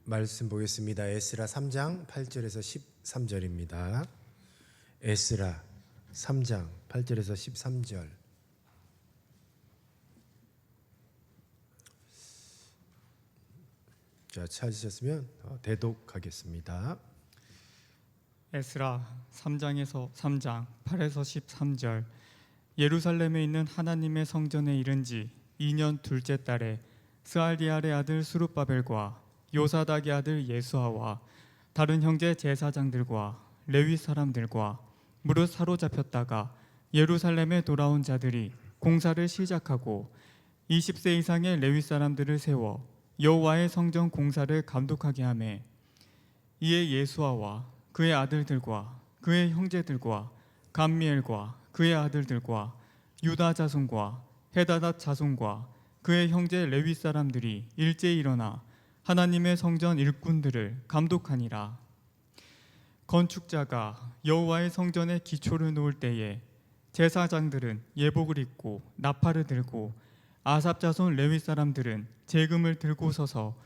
말씀 보겠습니다. 에스라 3장 8절에서 13절입니다. 에스라 3장 8절에서 13절. 자, 찾으셨으면 대독하겠습니다. 에스라 3장에서 3장 8에서 13절. 예루살렘에 있는 하나님의 성전에 이른 지 2년 둘째 달에 스알디알의 아들 스룹바벨과 요사닥의 아들 예수아와 다른 형제 제사장들과 레위 사람들과 무릇 사로잡혔다가 예루살렘에 돌아온 자들이 공사를 시작하고 20세 이상의 레위 사람들을 세워 여호와의 성전 공사를 감독하게 하매, 이에 예수아와 그의 아들들과 그의 형제들과 감미엘과 그의 아들들과 유다 자손과 헤다닷 자손과 그의 형제 레위 사람들이 일제히 일어나 하나님의 성전 일꾼들을 감독하니라. 건축자가 여호와의 성전의 기초를 놓을 때에 제사장들은 예복을 입고 나팔을 들고 아삽 자손 레위 사람들은 제금을 들고 서서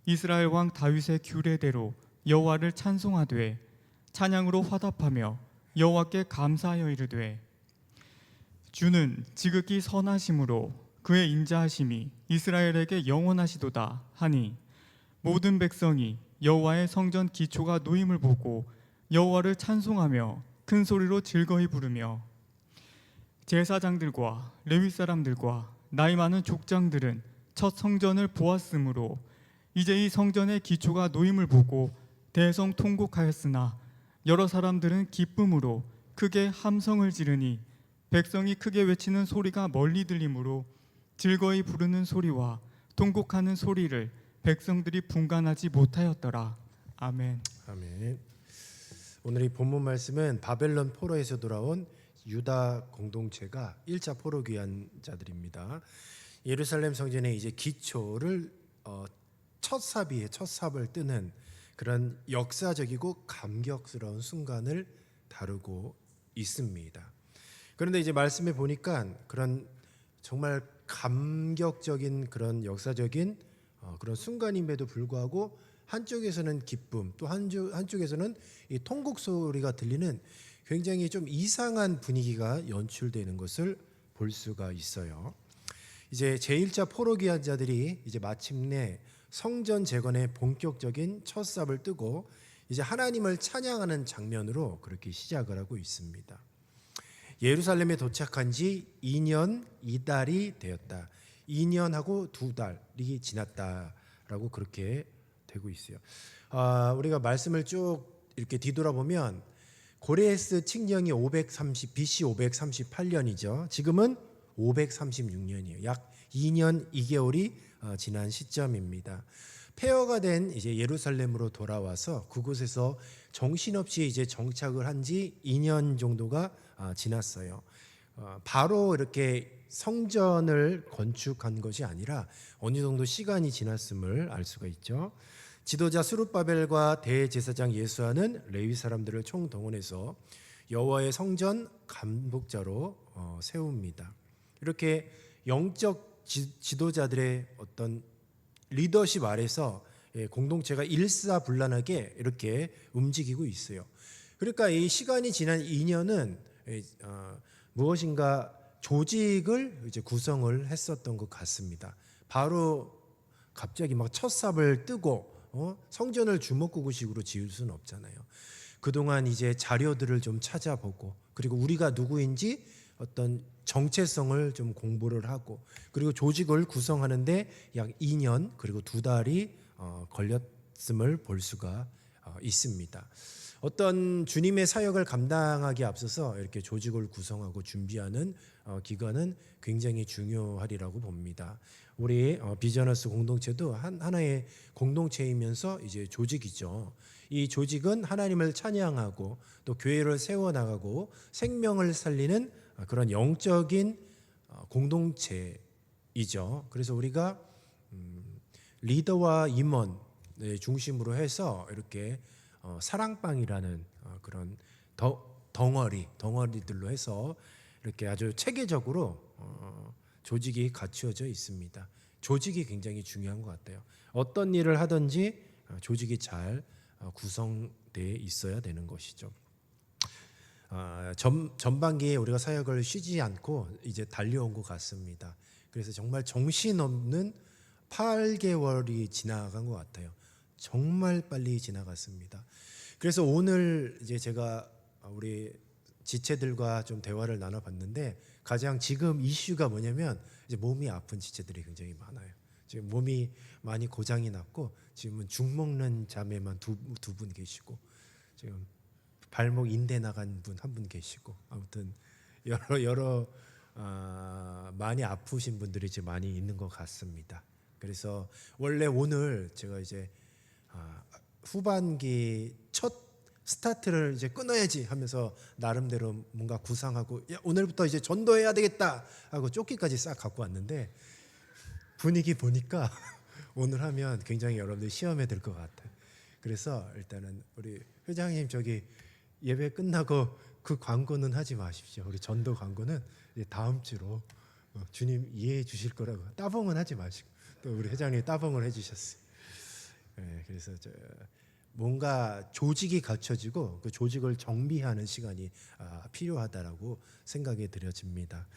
이스라엘 왕 다윗의 규례대로 여호와를 찬송하되 찬양으로 화답하며 여호와께 감사하여 이르되, 주는 지극히 선하심으로 그의 인자하심이 이스라엘에게 영원하시도다 하니, 모든 백성이 여호와의 성전 기초가 놓임을 보고 여호와를 찬송하며 큰 소리로 즐거이 부르며, 제사장들과 레위 사람들과 나이 많은 족장들은 첫 성전을 보았으므로 이제 이 성전의 기초가 놓임을 보고 대성 통곡하였으나 여러 사람들은 기쁨으로 크게 함성을 지르니 백성이 크게 외치는 소리가 멀리 들리므로 즐거이 부르는 소리와 통곡하는 소리를 백성들이 분간하지 못하였더라. 아멘. 아멘. 오늘 이 본문 말씀은 바벨론 포로에서 돌아온 유다 공동체가 1차 포로 귀환 자들입니다. 예루살렘 성전의 이제 기초를 첫 삽을 뜨는 그런 역사적이고 감격스러운 순간을 다루고 있습니다. 그런데 이제 말씀에 보니까 그런 정말 감격적인 그런 역사적인 그런 순간임에도 불구하고 한쪽에서는 기쁨, 또 한쪽에서는 이 통곡 소리가 들리는 굉장히 좀 이상한 분위기가 연출되는 것을 볼 수가 있어요. 이제 제1차 포로 귀환 자들이 이제 마침내 성전 재건의 본격적인 첫 삽을 뜨고 이제 하나님을 찬양하는 장면으로 그렇게 시작을 하고 있습니다. 예루살렘에 도착한 지 2년 2달이 되었다. 2년하고 2달이 지났다라고 그렇게 되고 있어요. 우리가 말씀을 쭉 이렇게 뒤돌아보면 고레스 칙령이 BC 538년이죠. 지금은 536년이에요. 약 2년 2개월이 지난 시점입니다. 폐허가 된 이제 예루살렘으로 돌아와서 그곳에서 정신없이 이제 정착을 한 지 2년 정도가 지났어요. 바로 이렇게 성전을 건축한 것이 아니라 어느 정도 시간이 지났음을 알 수가 있죠. 지도자 스룹바벨과 대제사장 예수아는 레위 사람들을 총동원해서 여호와의 성전 감독자로 세웁니다. 이렇게 영적 지도자들의 어떤 리더십 아래서 공동체가 일사불란하게 이렇게 움직이고 있어요. 그러니까 이 시간이 지난 2년은 무엇인가 조직을 이제 구성을 했었던 것 같습니다. 바로 갑자기 막 첫 삽을 뜨고 성전을 주먹구구식으로 지을 수는 없잖아요. 그동안 이제 자료들을 좀 찾아보고, 그리고 우리가 누구인지 어떤 정체성을 좀 공부를 하고, 그리고 조직을 구성하는데 약 2년 그리고 2달이 걸렸음을 볼 수가 있습니다. 어떤 주님의 사역을 감당하기 앞서서 이렇게 조직을 구성하고 준비하는 기간은 굉장히 중요하리라고 봅니다. 우리 비저너스 공동체도 하나의 공동체이면서 이제 조직이죠. 이 조직은 하나님을 찬양하고 또 교회를 세워나가고 생명을 살리는 그런 영적인 공동체이죠. 그래서 우리가 리더와 임원 중심으로 해서 이렇게 사랑방이라는 그런 덩어리들로 해서 이렇게 아주 체계적으로 조직이 갖추어져 있습니다. 조직이 굉장히 중요한 것 같아요. 어떤 일을 하든지 조직이 잘 구성돼 있어야 되는 것이죠. 전반기에 우리가 사역을 쉬지 않고 이제 달려온 것 같습니다. 그래서 정말 정신없는 8개월이 지나간 것 같아요. 정말 빨리 지나갔습니다. 그래서 오늘 이제 제가 우리 지체들과 좀 대화를 나눠봤는데 가장 지금 이슈가 뭐냐면 이제 몸이 아픈 지체들이 굉장히 많아요. 지금 몸이 많이 고장이 났고 지금은 죽 먹는 자매만 두 분 계시고 지금 발목 인대 나간 분 한 분 계시고 아무튼 여러 많이 아프신 분들이 이제 많이 있는 것 같습니다. 그래서 원래 오늘 제가 이제 후반기 첫 스타트를 이제 끊어야지 하면서 나름대로 뭔가 구상하고 야, 오늘부터 이제 전도해야 되겠다 하고 조끼까지 싹 갖고 왔는데 분위기 보니까 오늘 하면 굉장히 여러분들 시험에 들 것 같아요. 그래서 일단은 우리 회장님 저기 예배 끝나고 그 광고는 하지 마십시오. 우리 전도 광고는 이제 다음 주로 주님 이해해 주실 거라고 따봉은 하지 마시고 또 우리 회장님이 따봉을 해주셨어요. 네, 그래서 뭔가 조직이 갖춰지고 그 조직을 정비하는 시간이 필요하다라고 생각이 들어집니다.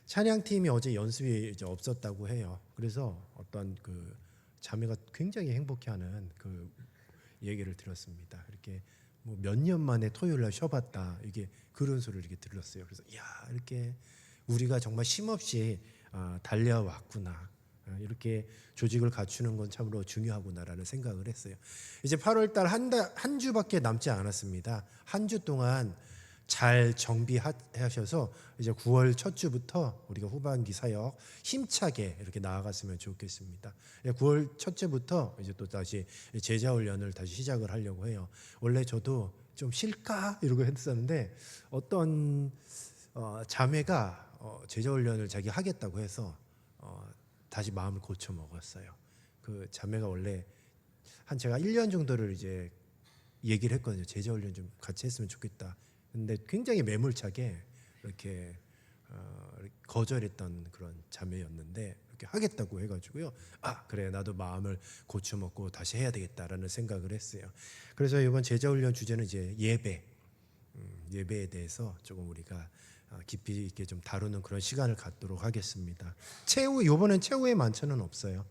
찬양팀이 어제 연습이 이제 없었다고 해요. 그래서 어떤 그 자매가 굉장히 행복해하는 그 얘기를 들었습니다. 이렇게 뭐 몇 년 만에 토요일 날 쉬어봤다 이게 그런 소리를 이렇게 들었어요. 그래서 야 이렇게 우리가 정말 쉼없이 달려왔구나. 이렇게 조직을 갖추는 건 참으로 중요하구나라는 생각을 했어요. 이제 8월 달 한 주밖에 남지 않았습니다. 한 주 동안 잘 정비하셔서 이제 9월 첫 주부터 우리가 후반기 사역 힘차게 이렇게 나아갔으면 좋겠습니다. 9월 첫째부터 이제 또 다시 제자 훈련을 다시 시작을 하려고 해요. 원래 저도 좀 쉴까 이러고 했었는데 어떤 자매가 제자 훈련을 자기 하겠다고 해서 다시 마음을 고쳐 먹었어요. 그 자매가 원래 한 제가 1년 정도를 이제 얘기를 했거든요. 제자 훈련 좀 같이 했으면 좋겠다. 근데 굉장히 매몰차게 이렇게 거절했던 그런 자매였는데 이렇게 하겠다고 해가지고요. 그래 나도 마음을 고쳐 먹고 다시 해야 되겠다라는 생각을 했어요. 그래서 이번 제자 훈련 주제는 이제 예배에 대해서 조금 우리가 깊이 있게 좀 다루는 그런 시간을 갖도록 하겠습니다. 이번엔 최후의 만찬은 없어요.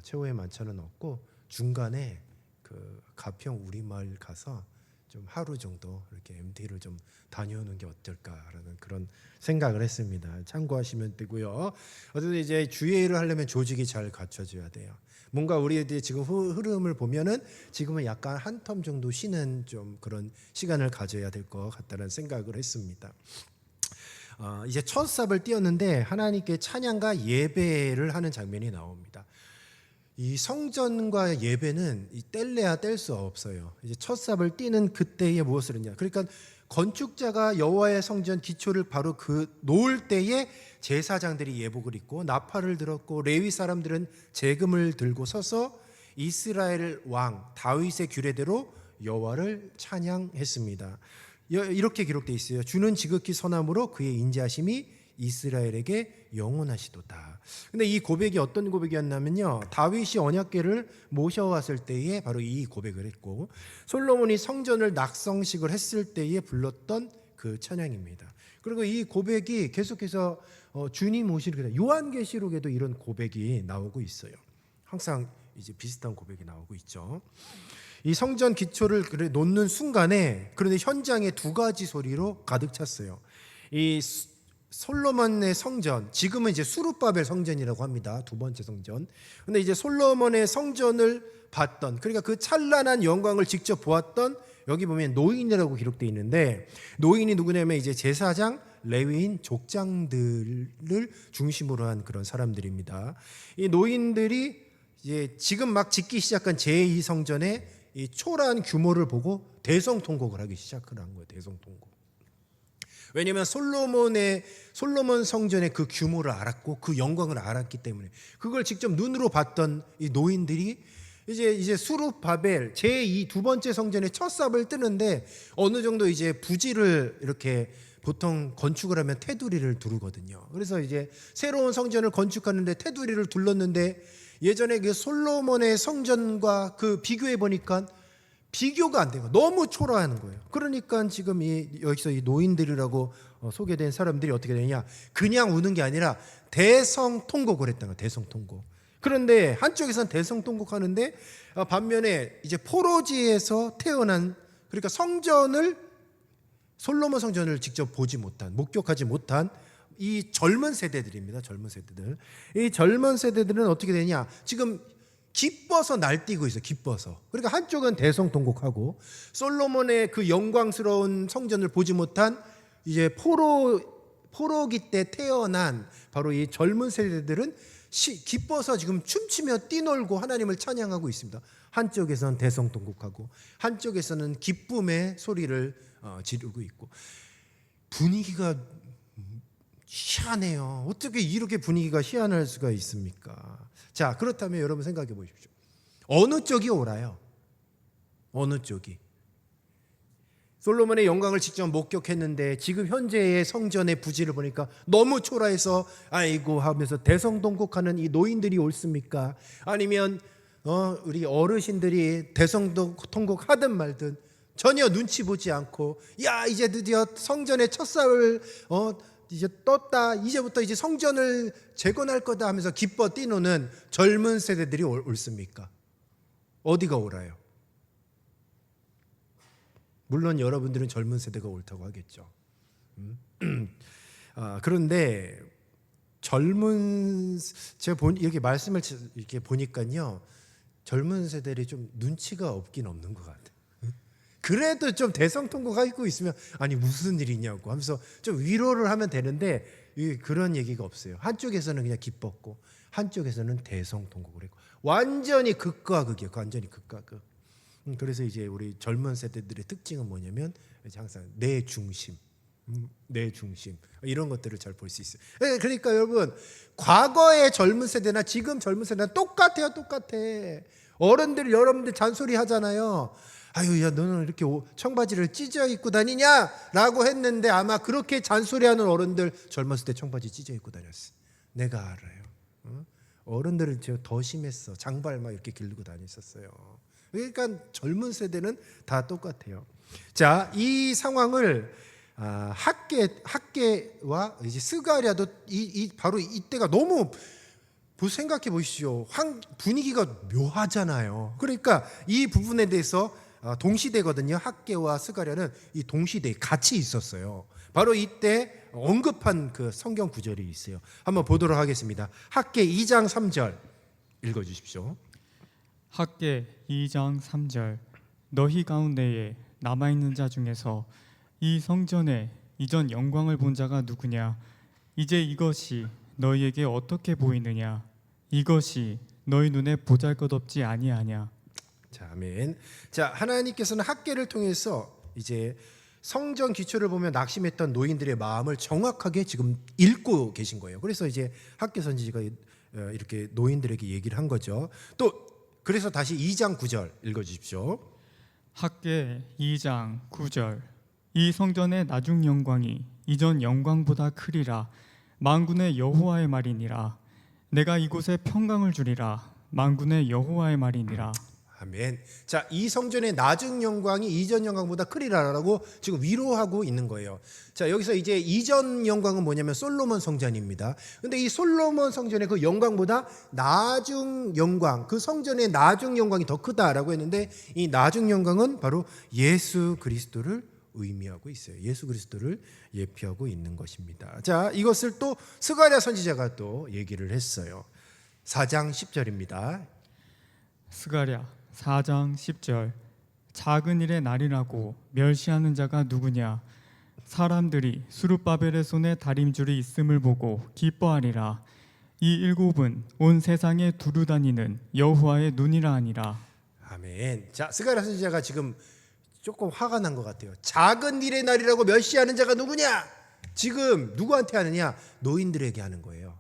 최후의 만찬은 없고 중간에 그 가평 우리마을 가서 좀 하루 정도 이렇게 MT를 좀 다녀오는 게 어떨까라는 그런 생각을 했습니다. 참고하시면 되고요. 어쨌든 이제 주예를 하려면 조직이 잘 갖춰져야 돼요. 뭔가 우리의 지금 흐름을 보면은 지금은 약간 한 텀 정도 쉬는 좀 그런 시간을 가져야 될 것 같다는 생각을 했습니다. 이제 첫 삽을 띄었는데 하나님께 찬양과 예배를 하는 장면이 나옵니다. 이 성전과 예배는 뗄래야 뗄 수 없어요. 이제 첫 삽을 띄는 그때에 무엇을 했냐? 그러니까 건축자가 여호와의 성전 기초를 바로 놓을 때에 제사장들이 예복을 입고 나팔을 들었고 레위 사람들은 제금을 들고 서서 이스라엘 왕 다윗의 규례대로 여호와를 찬양했습니다. 이렇게 기록되어 있어요. 주는 지극히 선함으로 그의 인자하심이 이스라엘에게 영원하시도다. 근데 이 고백이 어떤 고백이었냐면요, 다윗이 언약궤를 모셔왔을 때에 바로 이 고백을 했고 솔로몬이 성전을 낙성식을 했을 때에 불렀던 그 찬양입니다. 그리고 이 고백이 계속해서 주님 오시는 요한계시록에도 이런 고백이 나오고 있어요. 항상 이제 비슷한 고백이 나오고 있죠. 이 성전 기초를 놓는 순간에 그런데 현장에 두 가지 소리로 가득 찼어요. 이 솔로몬의 성전, 지금은 이제 수룹바벨 성전이라고 합니다. 두 번째 성전. 근데 이제 솔로몬의 성전을 봤던, 그러니까 그 찬란한 영광을 직접 보았던, 여기 보면 노인이라고 기록되어 있는데 노인이 누구냐면 이제 제사장, 레위인, 족장들을 중심으로 한 그런 사람들입니다. 이 노인들이 이제 지금 막 짓기 시작한 제2성전의 이 초라한 규모를 보고 대성통곡을 하기 시작을 한 거예요. 대성통곡. 왜냐하면 솔로몬 성전의 그 규모를 알았고 그 영광을 알았기 때문에 그걸 직접 눈으로 봤던 이 노인들이 이제 수룹바벨 제2 두 번째 성전의 첫 삽을 뜨는데 어느 정도 이제 부지를 이렇게 보통 건축을 하면 테두리를 두르거든요. 그래서 이제 새로운 성전을 건축하는데 테두리를 둘렀는데 예전에 그 솔로몬의 성전과 그 비교해 보니까 비교가 안 돼요. 너무 초라하는 거예요. 그러니까 지금 여기서 이 노인들이라고 소개된 사람들이 어떻게 되냐? 그냥 우는 게 아니라 대성통곡을 했다는 거예요. 대성통곡. 그런데 한쪽에서는 대성통곡하는데 반면에 이제 포로지에서 태어난, 그러니까 솔로몬 성전을 직접 보지 못한, 목격하지 못한 이 젊은 세대들입니다. 젊은 세대들. 이 젊은 세대들은 어떻게 되냐? 지금 기뻐서 날뛰고 있어요. 기뻐서. 그러니까 한쪽은 대성통곡하고 솔로몬의 그 영광스러운 성전을 보지 못한 이제 포로기 때 태어난 바로 이 젊은 세대들은 기뻐서 지금 춤추며 뛰놀고 하나님을 찬양하고 있습니다. 한쪽에서는 대성통곡하고 한쪽에서는 기쁨의 소리를 지르고 있고, 분위기가 희한해요. 어떻게 이렇게 분위기가 희한할 수가 있습니까? 자, 그렇다면 여러분 생각해 보십시오. 어느 쪽이 옳아요? 어느 쪽이? 솔로몬의 영광을 직접 목격했는데 지금 현재의 성전의 부지를 보니까 너무 초라해서 아이고 하면서 대성통곡하는 이 노인들이 옳습니까? 아니면 우리 어르신들이 대성통곡 하든 말든 전혀 눈치 보지 않고, 야 이제 드디어 성전의 첫삽을 이제 떴다, 이제부터 이제 성전을 재건할 거다 하면서 기뻐 뛰노는 젊은 세대들이 옳습니까? 어디가 옳아요? 물론 여러분들은 젊은 세대가 옳다고 하겠죠. 그런데 제가 이렇게 말씀을 이렇게 보니까요, 젊은 세대들이 좀 눈치가 없긴 없는 것 같아요. 그래도 좀 대성통곡하고 있으면 아니 무슨 일이냐고 하면서 좀 위로를 하면 되는데 그런 얘기가 없어요. 한쪽에서는 그냥 기뻤고 한쪽에서는 대성통곡을 했고, 완전히 극과 극이에요. 완전히 극과 극. 그래서 이제 우리 젊은 세대들의 특징은 뭐냐면 항상 내 중심, 내 중심, 이런 것들을 잘 볼 수 있어요. 그러니까 여러분, 과거의 젊은 세대나 지금 젊은 세대나 똑같아요. 똑같아. 어른들 여러분들 잔소리 하잖아요. 아유, 야 너는 이렇게 청바지를 찢어 입고 다니냐? 라고 했는데 아마 그렇게 잔소리하는 어른들 젊었을 때 청바지 찢어 입고 다녔어. 내가 알아요. 어른들은 더 심했어. 장발 막 이렇게 기르고 다녔었어요. 그러니까 젊은 세대는 다 똑같아요. 자, 이 상황을 학계와 이제 스가랴도 바로 이때가 너무 생각해 보십시오. 분위기가 묘하잖아요. 그러니까 이 부분에 대해서 동시대거든요. 학계와 스가랴는 이 동시대에 같이 있었어요. 바로 이때 언급한 그 성경 구절이 있어요. 한번 보도록 하겠습니다. 학계 2장 3절 읽어주십시오. 학계 2장 3절. 너희 가운데에 남아있는 자 중에서 이 성전의 이전 영광을 본 자가 누구냐? 이제 이것이 너희에게 어떻게 보이느냐? 이것이 너희 눈에 보잘것없지 아니하냐? 자, 아멘. 자, 하나님께서는 학계를 통해서 이제 성전 기초를 보며 낙심했던 노인들의 마음을 정확하게 지금 읽고 계신 거예요. 그래서 이제 학계 선지자가 이렇게 노인들에게 얘기를 한 거죠. 또 그래서 다시 2장 9절 읽어주십시오. 학계 2장 9절. 이 성전의 나중 영광이 이전 영광보다 크리라. 만군의 여호와의 말이니라. 내가 이곳에 평강을 주리라. 만군의 여호와의 말이니라. 아멘. 자, 이 성전의 나중 영광이 이전 영광보다 크리라라고 지금 위로하고 있는 거예요. 자, 여기서 이제 이전 영광은 뭐냐면 솔로몬 성전입니다. 근데 이 솔로몬 성전의 그 영광보다 나중 영광, 그 성전의 나중 영광이 더 크다라고 했는데, 이 나중 영광은 바로 예수 그리스도를 의미하고 있어요. 예수 그리스도를 예표하고 있는 것입니다. 자, 이것을 또 스가랴 선지자가 또 얘기를 했어요. 4장 10절입니다. 스가랴 4장 10절. 작은 일의 날이라고 멸시하는 자가 누구냐? 사람들이 스룹바벨의 손에 다림줄이 있음을 보고 기뻐하리라. 이 일곱은 온 세상에 두루 다니는 여호와의 눈이라 하니라. 아멘. 자, 스가랴 선지자가 지금 조금 화가 난 것 같아요. 작은 일의 날이라고 멸시하는 자가 누구냐? 지금 누구한테 하느냐? 노인들에게 하는 거예요.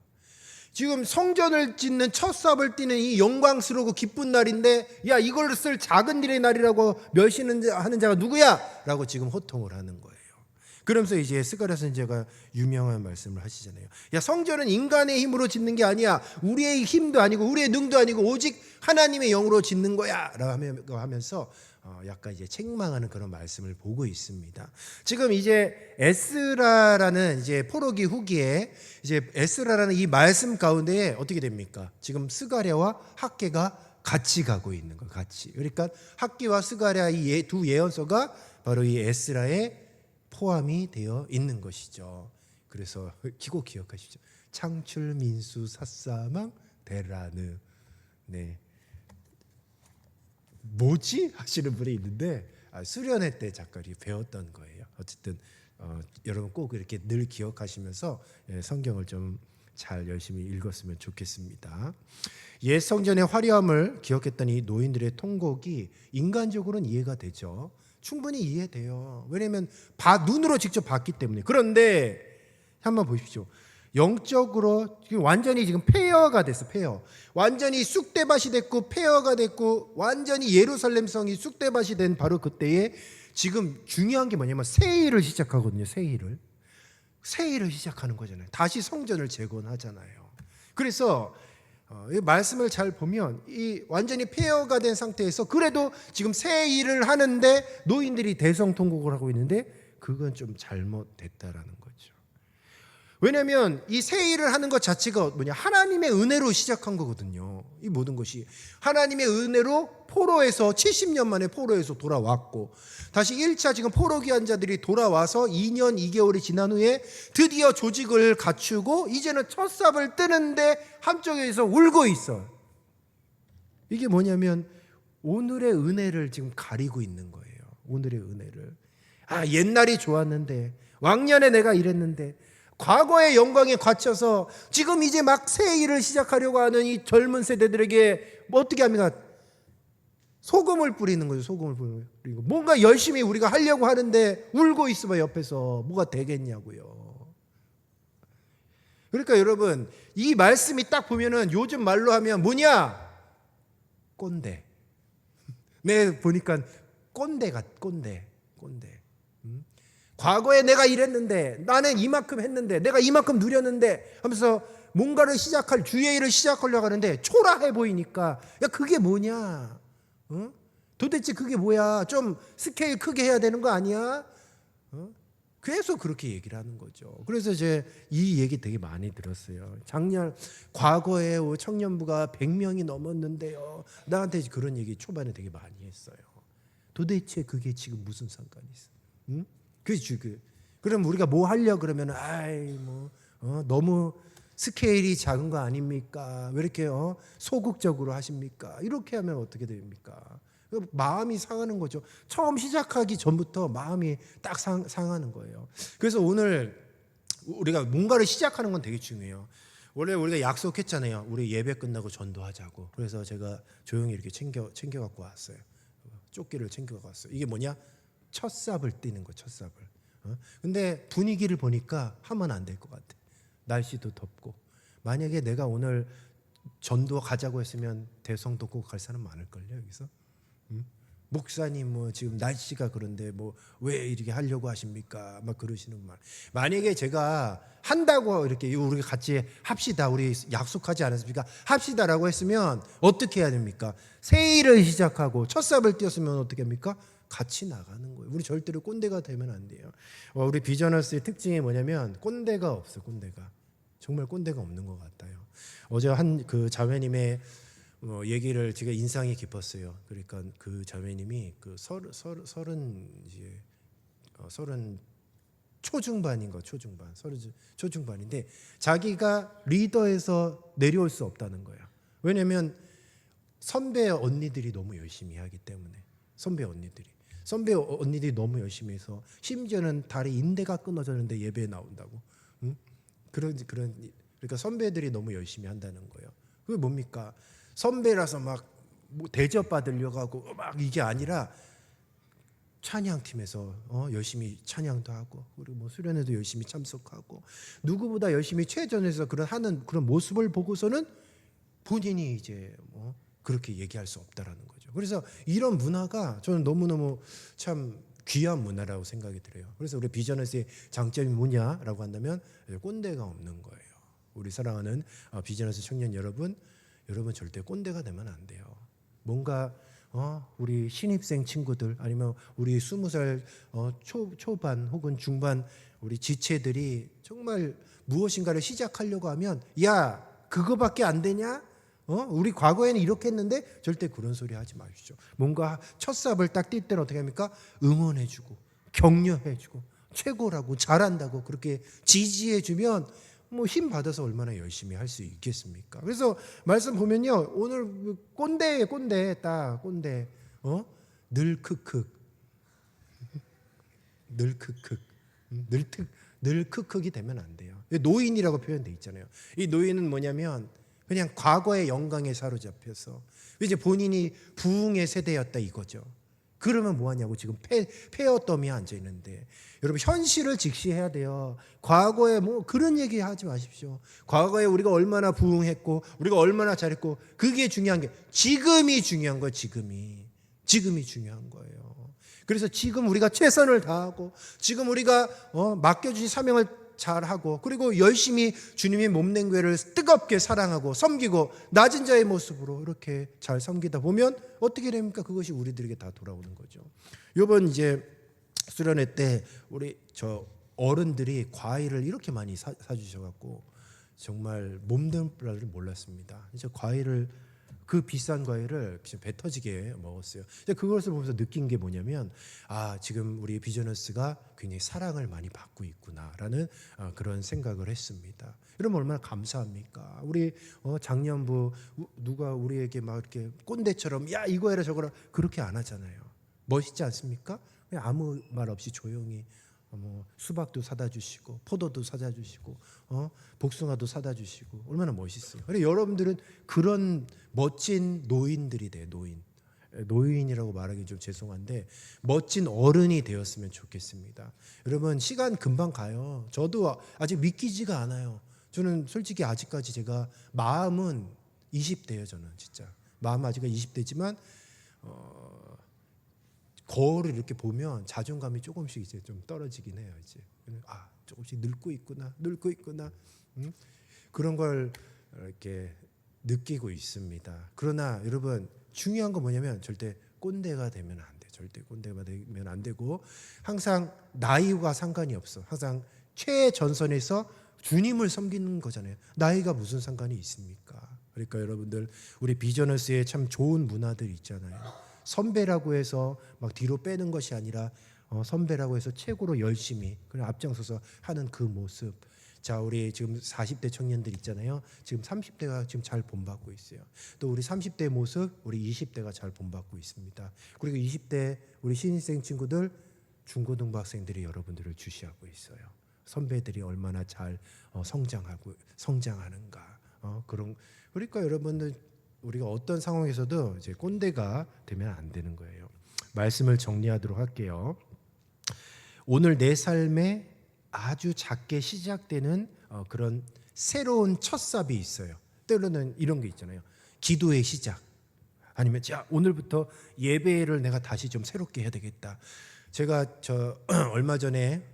지금 성전을 짓는 첫 삽을 띠는 이 영광스러우고 기쁜 날인데, 야 이걸 쓸 작은 일의 날이라고 멸시하는 자가 누구야? 라고 지금 호통을 하는 거예요. 그러면서 이제 스가랴 선지자가 유명한 말씀을 하시잖아요. 야, 성전은 인간의 힘으로 짓는 게 아니야. 우리의 힘도 아니고 우리의 능도 아니고 오직 하나님의 영으로 짓는 거야. 라고 하면서 약간 이제 책망하는 그런 말씀을 보고 있습니다. 지금 이제 에스라라는 이제 포로기 후기에 이제 에스라라는 이 말씀 가운데에 어떻게 됩니까? 지금 스가랴와 학개가 같이 가고 있는 거, 같이. 그러니까 학기와 스가랴 이 두 예언서가 바로 이 에스라에 포함이 되어 있는 것이죠. 그래서 꼭 기억하십시오. 창출, 민수, 사사망, 데라느. 네. 뭐지? 하시는 분이 있는데 수련회 때 작가들이 배웠던 거예요. 어쨌든 여러분 꼭 이렇게 늘 기억하시면서 성경을 좀 잘 열심히 읽었으면 좋겠습니다. 옛 성전의 화려함을 기억했던 이 노인들의 통곡이 인간적으로는 이해가 되죠. 충분히 이해돼요. 왜냐하면 눈으로 직접 봤기 때문에. 그런데 한번 보십시오. 영적으로 지금 완전히 지금 폐허가 됐어. 폐허. 완전히 쑥대밭이 됐고 폐허가 됐고 완전히 예루살렘 성이 쑥대밭이 된 바로 그때에 지금 중요한 게 뭐냐면 새일을 시작하거든요. 새일을 시작하는 거잖아요. 다시 성전을 재건하잖아요. 그래서 이 말씀을 잘 보면 이 완전히 폐허가 된 상태에서 그래도 지금 새 일을 하는데 노인들이 대성통곡을 하고 있는데 그건 좀 잘못됐다라는 거죠. 왜냐하면 이 새 일을 하는 것 자체가 뭐냐, 하나님의 은혜로 시작한 거거든요. 이 모든 것이 하나님의 은혜로 포로에서 70년 만에 포로에서 돌아왔고 다시 1차 지금 포로 귀환 자들이 돌아와서 2년 2개월이 지난 후에 드디어 조직을 갖추고 이제는 첫 삽을 뜨는데 한쪽에서 울고 있어. 이게 뭐냐면 오늘의 은혜를 지금 가리고 있는 거예요. 오늘의 은혜를. 옛날이 좋았는데, 왕년에 내가 이랬는데, 과거의 영광에 갇혀서 지금 이제 막 새 일을 시작하려고 하는 이 젊은 세대들에게 뭐 어떻게 합니까? 소금을 뿌리는 거죠. 소금을 뿌리고 뭔가 열심히 우리가 하려고 하는데 울고 있어봐. 옆에서 뭐가 되겠냐고요. 그러니까 여러분, 이 말씀이 딱 보면은 요즘 말로 하면 뭐냐? 꼰대. 내 보니까 꼰대가 꼰대. 과거에 내가 이랬는데, 나는 이만큼 했는데, 내가 이만큼 누렸는데 하면서 뭔가를 시작할, 주의 일을 시작하려고 하는데 초라해 보이니까, 야, 그게 뭐냐? 도대체 그게 뭐야? 좀 스케일 크게 해야 되는 거 아니야? 그래서 그렇게 얘기를 하는 거죠. 그래서 이제 이 얘기 되게 많이 들었어요. 과거에 청년부가 100명이 넘었는데요. 나한테 그런 얘기 초반에 되게 많이 했어요. 도대체 그게 지금 무슨 상관이 있어? 그럼 우리가 뭐 하려 그러면 너무 스케일이 작은 거 아닙니까? 왜 이렇게 소극적으로 하십니까? 이렇게 하면 어떻게 됩니까? 마음이 상하는 거죠. 처음 시작하기 전부터 마음이 딱 상하는 거예요. 그래서 오늘 우리가 뭔가를 시작하는 건 되게 중요해요. 원래 우리가 약속했잖아요. 우리 예배 끝나고 전도하자고. 그래서 제가 조용히 이렇게 챙겨 갖고 왔어요. 조끼를 챙겨 갖고 왔어요. 이게 뭐냐? 첫 삽을 띄는 거, 첫 삽을. 근데 분위기를 보니까 하면 안 될 것 같아. 날씨도 덥고. 만약에 내가 오늘 전도 가자고 했으면 대성도 갈 사람 많을걸요, 여기서. 목사님 뭐 지금 날씨가 그런데 뭐 왜 이렇게 하려고 하십니까? 막 그러시는 말. 만약에 제가 한다고 이렇게 우리가 같이 합시다. 우리 약속하지 않았습니까? 합시다라고 했으면 어떻게 해야 됩니까? 새 일을 시작하고 첫 삽을 띄었으면 어떻게 합니까? 같이 나가는 거예요. 우리 절대로 꼰대가 되면 안 돼요. 우리 비저너스의 특징이 뭐냐면 꼰대가 없어. 꼰대가 정말 꼰대가 없는 것 같아요. 어제 한 그 자매님의 얘기를 제가 인상이 깊었어요. 그러니까 그 자매님이 그 서른 초중반인 거, 초중반인데 자기가 리더에서 내려올 수 없다는 거야. 왜냐면 선배 언니들이 너무 열심히 하기 때문에. 선배 언니들이 너무 열심히 해서 심지어는 다리 인대가 끊어졌는데 예배에 나온다고. 그러니까 선배들이 너무 열심히 한다는 거예요. 그게 뭡니까? 선배라서 막 뭐 대접 받으려고 하고 막 이게 아니라 찬양팀에서 열심히 찬양도 하고 그리고 뭐 수련회도 열심히 참석하고 누구보다 열심히 최전에서 하는 그런 모습을 보고서는 본인이 이제 그렇게 얘기할 수 없다라는 거죠. 그래서 이런 문화가 저는 너무너무 참 귀한 문화라고 생각이 들어요. 그래서 우리 비즈니스의 장점이 뭐냐라고 한다면 꼰대가 없는 거예요. 우리 사랑하는 비즈니스 청년 여러분 절대 꼰대가 되면 안 돼요. 뭔가 우리 신입생 친구들 아니면 우리 20살 초반 혹은 중반 우리 지체들이 정말 무엇인가를 시작하려고 하면 야 그거밖에 안 되냐? 우리 과거에는 이렇게 했는데 절대 그런 소리 하지 마십시오. 뭔가 첫 삽을 딱 뛸 때는 어떻게 합니까? 응원해주고 격려해주고 최고라고 잘한다고 그렇게 지지해주면 뭐 힘 받아서 얼마나 열심히 할 수 있겠습니까? 그래서 말씀 보면요 오늘 꼰대 딱 꼰대 늘 크크 늘 크크 늘 크크이 되면 안 돼요. 노인이라고 표현돼 있잖아요. 이 노인은 뭐냐면 그냥 과거의 영광에 사로잡혀서 이제 본인이 부흥의 세대였다 이거죠. 그러면 뭐하냐고 지금 폐어더미에 앉아 있는데 여러분 현실을 직시해야 돼요. 과거에 뭐 그런 얘기 하지 마십시오. 과거에 우리가 얼마나 부흥했고 우리가 얼마나 잘했고 그게 중요한 게 지금이 중요한 거예요. 지금이 중요한 거예요. 그래서 지금 우리가 최선을 다하고 지금 우리가 맡겨주신 사명을 잘하고 그리고 열심히 주님의 몸된 교회를 뜨겁게 사랑하고 섬기고 낮은 자의 모습으로 이렇게 잘 섬기다 보면 어떻게 됩니까? 그것이 우리들에게 다 돌아오는 거죠. 이번 이제 수련회 때 우리 저 어른들이 과일을 이렇게 많이 사주셔갖고 정말 몸된 줄 몰랐습니다. 이제 과일을 그 비싼 과일을 배 터지게 먹었어요. 그것을 보면서 느낀 게 뭐냐면 지금 우리 비즈니스가 굉장히 사랑을 많이 받고 있구나라는 그런 생각을 했습니다. 여러분 얼마나 감사합니까? 우리 작년부 누가 우리에게 막 이렇게 꼰대처럼 야 이거 해라 저거라 그렇게 안 하잖아요. 멋있지 않습니까? 그냥 아무 말 없이 조용히 수박도 사다 주시고 포도도 사다 주시고 복숭아도 사다 주시고 얼마나 멋있어요. 그래 여러분들은 그런 멋진 노인들이 돼요. 노인이라고 말하기 좀 죄송한데 멋진 어른이 되었으면 좋겠습니다. 여러분 시간 금방 가요. 저도 아직 믿기지가 않아요. 저는 솔직히 아직까지 제가 마음은 20대예요. 저는 진짜 마음 아직 20대지만 거울을 이렇게 보면 자존감이 조금씩 이제 좀 떨어지긴 해요. 이제 조금씩 늙고 있구나. 그런 걸 이렇게 느끼고 있습니다. 그러나 여러분 중요한 건 뭐냐면 절대 꼰대가 되면 안 돼. 절대 꼰대가 되면 안 되고 항상 나이와 상관이 없어. 항상 최전선에서 주님을 섬기는 거잖아요. 나이가 무슨 상관이 있습니까? 그러니까 여러분들 우리 비즈니스에 참 좋은 문화들 있잖아요. 선배라고 해서 막 뒤로 빼는 것이 아니라 선배라고 해서 최고로 열심히 그냥 앞장서서 하는 그 모습. 자, 우리 지금 40대 청년들 있잖아요. 지금 30대가 지금 잘 본받고 있어요. 또 우리 30대 모습, 우리 20대가 잘 본받고 있습니다. 그리고 20대 우리 신입생 친구들, 중고등부학생들이 여러분들을 주시하고 있어요. 선배들이 얼마나 잘 성장하는가. 그러니까 여러분들 우리가 어떤 상황에서도 이제 꼰대가 되면 안 되는 거예요. 말씀을 정리하도록 할게요. 오늘 내 삶에 아주 작게 시작되는 그런 새로운 첫삽이 있어요. 때로는 이런 게 있잖아요. 기도의 시작. 아니면 자 오늘부터 예배를 내가 다시 좀 새롭게 해야 되겠다. 제가 얼마 전에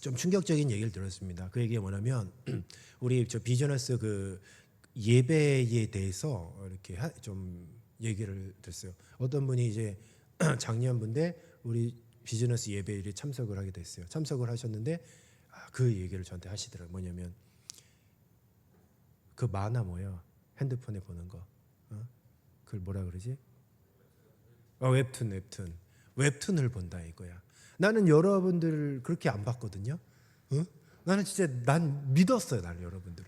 좀 충격적인 얘기를 들었습니다. 그 얘기가 뭐냐면 우리 비즈니스 그 예배에 대해서 이렇게 좀 얘기를 들었어요. 어떤 분이 이제 작년분데 우리 비즈니스 예배에 참석을 하게 됐어요. 참석을 하셨는데 그 얘기를 저한테 하시더라고요. 뭐냐면 그 만화 뭐예요? 핸드폰에 보는 거. 그걸 뭐라 그러지? 웹툰을 본다 이거야. 나는 여러분들 그렇게 안 봤거든요. 나는 진짜 난 믿었어요. 나는 여러분들.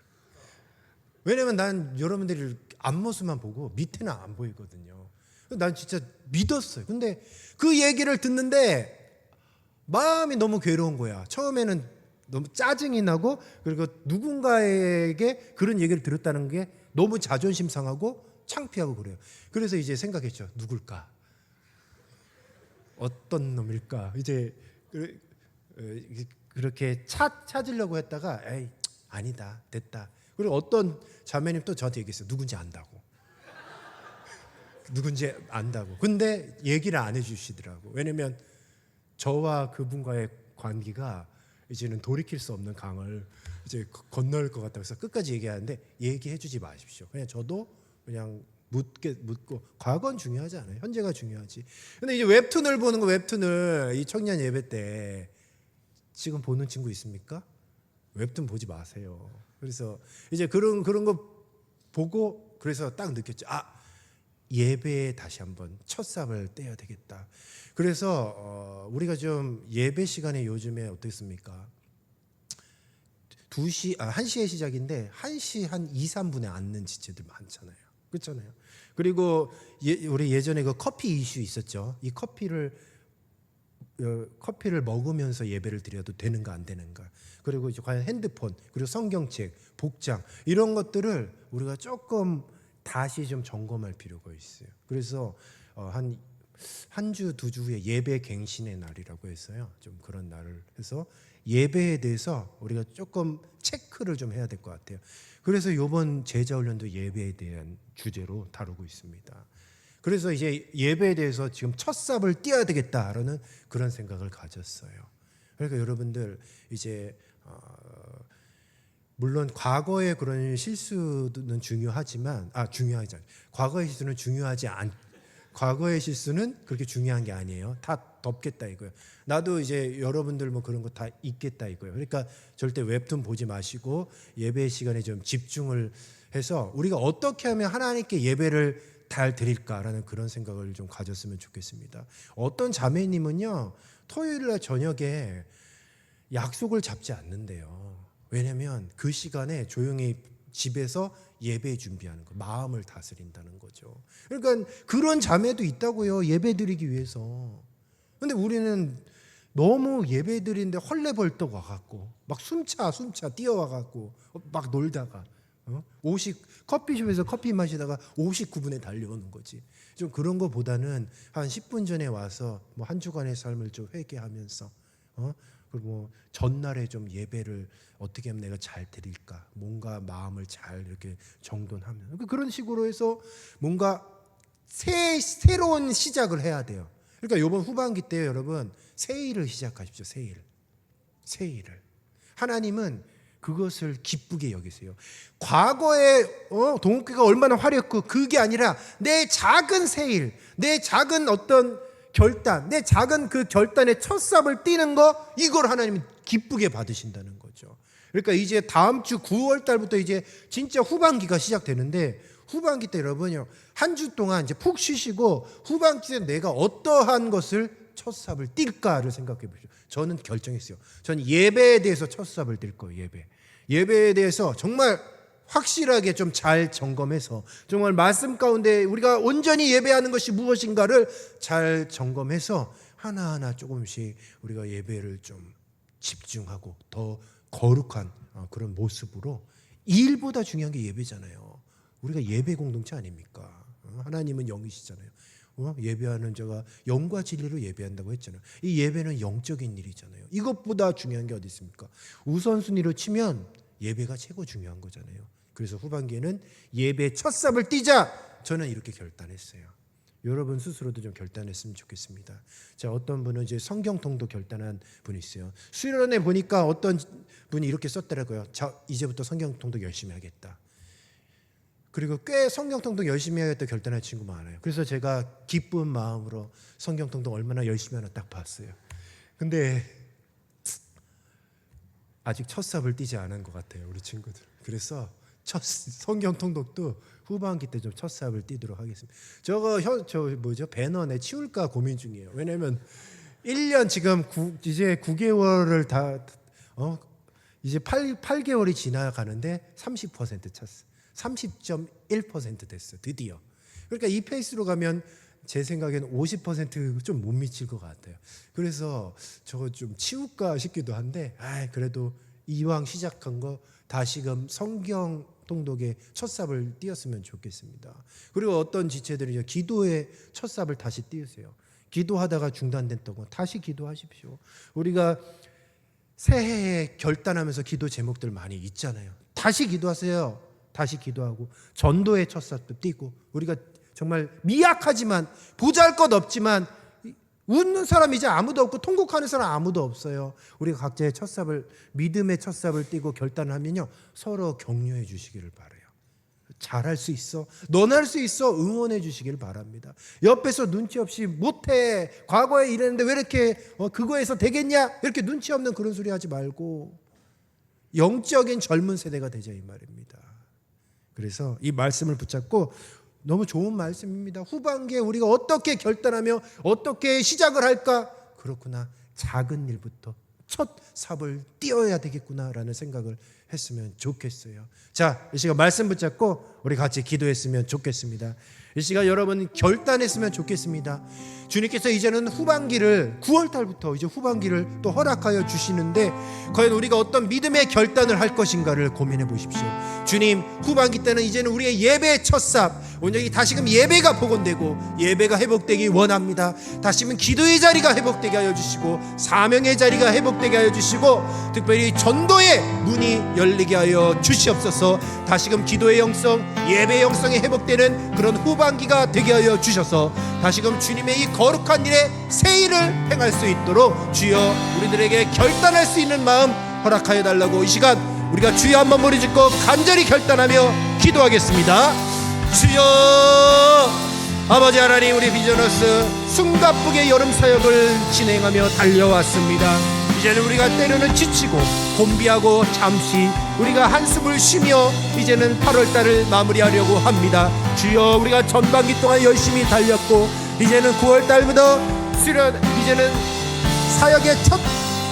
왜냐면 난 여러분들이 앞모습만 보고 밑에는 안 보이거든요. 난 진짜 믿었어요. 근데 그 얘기를 듣는데 마음이 너무 괴로운 거야. 처음에는 너무 짜증이 나고 그리고 누군가에게 그런 얘기를 들었다는 게 너무 자존심 상하고 창피하고 그래요. 그래서 이제 생각했죠. 누굴까? 어떤 놈일까? 이제 그렇게 찾으려고 했다가 에이 아니다 됐다. 그리고 어떤 자매님 또 저한테 얘기했어요. 누군지 안다고. 근데 얘기를 안 해주시더라고. 왜냐면 저와 그분과의 관계가 이제는 돌이킬 수 없는 강을 이제 건널 것 같아서 끝까지 얘기하는데 얘기해주지 마십시오. 그냥 저도 그냥 묻고 과거는 중요하지 않아요. 현재가 중요하지. 근데 이제 웹툰을 보는 거 웹툰을 이 청년 예배 때 지금 보는 친구 있습니까? 웹툰 보지 마세요. 그래서 이제 그런 거 보고 그래서 딱 느꼈죠. 예배에 다시 한번 첫 삽을 떼야 되겠다. 그래서 우리가 좀 예배 시간에 요즘에 어떻습니까? 1시에 시작인데 1시 한 2, 3분에 앉는 지체들 많잖아요. 그렇잖아요. 그리고 우리 예전에 그 커피 이슈 있었죠. 이 커피를 먹으면서 예배를 드려도 되는가 안 되는가. 그리고 이제 과연 핸드폰, 그리고 성경책, 복장 이런 것들을 우리가 조금 다시 좀 점검할 필요가 있어요. 그래서 한 주, 2주 후에 예배 갱신의 날이라고 했어요. 좀 그런 날을 해서 예배에 대해서 우리가 조금 체크를 좀 해야 될 것 같아요. 그래서 이번 제자훈련도 예배에 대한 주제로 다루고 있습니다. 그래서 이제 예배에 대해서 지금 첫 삽을 띄어야 되겠다라는 그런 생각을 가졌어요. 그러니까 여러분들 이제 물론 과거의 그런 실수는 중요하지만 중요하지 않아요. 과거의 실수는 그렇게 중요한 게 아니에요. 다 덮겠다 이거예요. 나도 이제 여러분들 뭐 그런 거 다 있겠다 이거예요. 그러니까 절대 웹툰 보지 마시고 예배 시간에 좀 집중을 해서 우리가 어떻게 하면 하나님께 예배를 잘 드릴까라는 그런 생각을 좀 가졌으면 좋겠습니다. 어떤 자매님은요 토요일 날 저녁에 약속을 잡지 않는데요. 왜냐하면 그 시간에 조용히 집에서 예배 준비하는 거, 마음을 다스린다는 거죠. 그러니까 그런 자매도 있다고요. 예배 드리기 위해서. 근데 우리는 너무 예배 드리는데 헐레벌떡 와갖고 막 숨차 뛰어와갖고 막 놀다가 커피숍에서 커피 마시다가 59분에 달려오는 거지. 좀 그런 거보다는 한 10분 전에 와서 뭐 한 주간의 삶을 좀 회개하면서 그리고 뭐 전날에 좀 예배를 어떻게 하면 내가 잘 드릴까, 뭔가 마음을 잘 이렇게 정돈하면 그런 식으로 해서 뭔가 새로운 시작을 해야 돼요. 그러니까 이번 후반기 때 여러분 새 일을 시작하십시오. 새 일을 하나님은 그것을 기쁘게 여기세요. 과거에 동국교회가 얼마나 화렸고 그게 아니라 내 작은 새 일, 내 작은 어떤 결단, 내 작은 그 결단의 첫 삽을 띄는 거, 이걸 하나님이 기쁘게 받으신다는 거죠. 그러니까 이제 다음 주 9월 달부터 이제 진짜 후반기가 시작되는데 후반기 때 여러분요 한 주 동안 이제 푹 쉬시고 후반기 때 내가 어떠한 것을 첫 삽을 띨까를 생각해 보십시오. 저는 결정했어요. 저는 예배에 대해서 첫 삽을 띨 거예요. 예배에 대해서 정말 확실하게 좀 잘 점검해서 정말 말씀 가운데 우리가 온전히 예배하는 것이 무엇인가를 잘 점검해서 하나하나 조금씩 우리가 예배를 좀 집중하고 더 거룩한 그런 모습으로 일보다 중요한 게 예배잖아요. 우리가 예배 공동체 아닙니까? 하나님은 영이시잖아요. 예배하는 자가 영과 진리로 예배한다고 했잖아요. 이 예배는 영적인 일이잖아요. 이것보다 중요한 게 어디 있습니까? 우선순위로 치면 예배가 최고 중요한 거잖아요. 그래서 후반기에는 예배 첫 삽을 띄자 저는 이렇게 결단했어요. 여러분 스스로도 좀 결단했으면 좋겠습니다. 자, 어떤 분은 이제 성경통도 결단한 분이 있어요. 수련회 보니까 어떤 분이 이렇게 썼더라고요. 자, 이제부터 성경통도 열심히 하겠다. 그리고 꽤 성경통도 열심히 하겠다 결단한 친구 많아요. 그래서 제가 기쁜 마음으로 성경통도 얼마나 열심히 하나 딱 봤어요. 근데 아직 첫 삽을 띄지 않은 것 같아요, 우리 친구들. 그래서 성경 통독도 후반기 때 좀 첫 삽을 띄도록 하겠습니다. 배너 내 치울까 고민 중이에요. 왜냐면 1년 지금 이제 9개월을 다 이제 8개월이 지나가는데 30% 찼어. 30.1% 됐어. 드디어. 그러니까 이 페이스로 가면 제 생각에는 50% 못 미칠 것 같아요. 그래서 저거 좀 치울까 싶기도 한데 그래도 이왕 시작한 거 다시금 성경 통독의 첫 삽을 띄었으면 좋겠습니다. 그리고 어떤 지체들이 기도의 첫 삽을 다시 띄우세요. 기도하다가 중단됐던 거 다시 기도하십시오. 우리가 새해에 결단하면서 기도 제목들 많이 있잖아요. 다시 기도하세요. 다시 기도하고 전도의 첫 삽도 띄고 우리가 정말 미약하지만 보잘것 없지만 웃는 사람 이제 아무도 없고 통곡하는 사람 아무도 없어요. 우리가 각자의 첫삽을, 믿음의 첫삽을 띄고 결단하면요, 서로 격려해 주시기를 바라요. 잘할 수 있어, 넌 할 수 있어, 응원해 주시길 바랍니다. 옆에서 눈치 없이 못해, 과거에 이랬는데 왜 이렇게 그거에서 되겠냐, 이렇게 눈치 없는 그런 소리 하지 말고 영적인 젊은 세대가 되자, 이 말입니다. 그래서 이 말씀을 붙잡고, 너무 좋은 말씀입니다. 후반기에 우리가 어떻게 결단하며 어떻게 시작을 할까? 그렇구나, 작은 일부터 첫 삽을 띄어야 되겠구나라는 생각을 했으면 좋겠어요. 자, 이 시간 말씀 붙잡고 우리 같이 기도했으면 좋겠습니다. 이 시간 여러분 결단했으면 좋겠습니다. 주님께서 이제는 후반기를, 9월달부터 이제 후반기를 또 허락하여 주시는데, 과연 우리가 어떤 믿음의 결단을 할 것인가를 고민해 보십시오. 주님, 후반기 때는 이제는 우리의 예배의 첫삽, 온전히 다시금 예배가 복원되고 예배가 회복되기 원합니다. 다시금 기도의 자리가 회복되게 하여 주시고, 사명의 자리가 회복되게 하여 주시고, 특별히 전도의 문이 열리게 하여 주시옵소서. 다시금 기도의 영성, 예배의 영성이 회복되는 그런 후반기가 되게 하여 주셔서 다시금 주님의 이 거룩한 일에 새 일을 행할 수 있도록 주여 우리들에게 결단할 수 있는 마음 허락하여 달라고 이 시간 우리가 주여 한번 머리 짚고 간절히 결단하며 기도하겠습니다. 주여, 아버지 하나님, 우리 비전어스 숨가쁘게 여름 사역을 진행하며 달려왔습니다. 이제는 우리가 때로는 지치고 곤비하고 잠시 우리가 한숨을 쉬며 이제는 8월달을 마무리하려고 합니다. 주여, 우리가 전반기 동안 열심히 달렸고 이제는 9월달부터 이제는 사역의 첫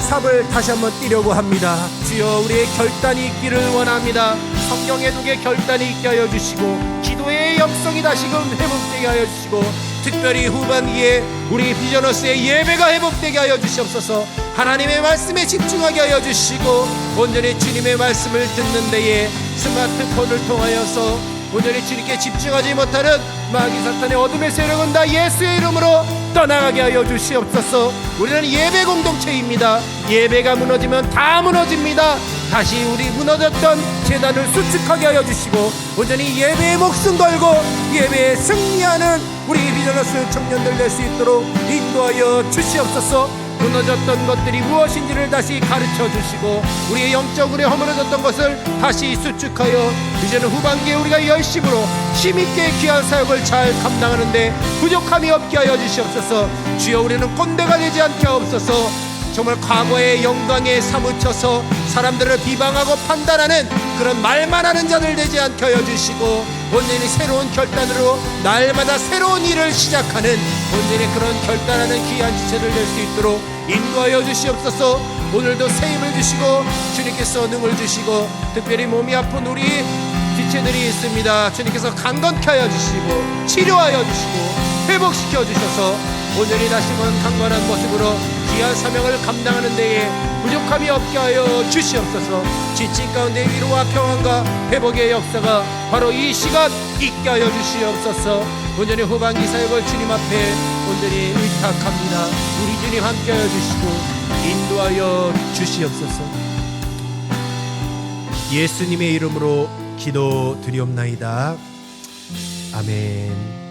삽을 다시 한번 띄려고 합니다. 주여, 우리의 결단이 있기를 원합니다. 성경의 독에 결단이 있게 하여 주시고, 기도의 영성이 다시금 회복되게 하여 주시고, 특별히 후반기에 우리 비전어스의 예배가 회복되게 하여 주시옵소서. 하나님의 말씀에 집중하게 하여 주시고, 온전히 주님의 말씀을 듣는 데에 스마트폰을 통하여서 온전히 주님께 집중하지 못하는 마귀 사탄의 어둠의 세력은 다 예수의 이름으로 떠나가게 하여 주시옵소서. 우리는 예배 공동체입니다. 예배가 무너지면 다 무너집니다. 다시 우리 무너졌던 제단을 수축하게 하여 주시고, 온전히 예배에 목숨 걸고 예배에 승리하는 우리 비전어스 청년들 될 수 있도록 인도하여 주시옵소서. 무너졌던 것들이 무엇인지를 다시 가르쳐 주시고, 우리의 영적으로 허물어졌던 것을 다시 수축하여 이제는 후반기에 우리가 열심으로 힘있게 귀한 사역을 잘 감당하는데 부족함이 없게 하여 주시옵소서. 주여, 우리는 꼰대가 되지 않게 하옵소서. 정말 과거의 영광에 사무쳐서 사람들을 비방하고 판단하는 그런 말만 하는 자들 되지 않게 하여 주시고, 온전히 새로운 결단으로 날마다 새로운 일을 시작하는 온전히 그런 결단하는 귀한 지체들 될 수 있도록 인도하여 주시옵소서. 오늘도 새 힘을 주시고 주님께서 능을 주시고, 특별히 몸이 아픈 우리 지체들이 있습니다. 주님께서 강건케 하여 주시고 치료하여 주시고 회복시켜 주셔서 온전히 다시금 강건한 모습으로 귀한 사명을 감당하는 데에 부족함이 없게 하여 주시옵소서. 지친 가운데 위로와 평안과 회복의 역사가 바로 이 시간 있게 하여 주시옵소서. 온전히 후반기 사역을 주님 앞에 온전히 의탁합니다. 우리 주님 함께 하여 주시고 인도하여 주시옵소서. 예수님의 이름으로 기도드리옵나이다. 아멘.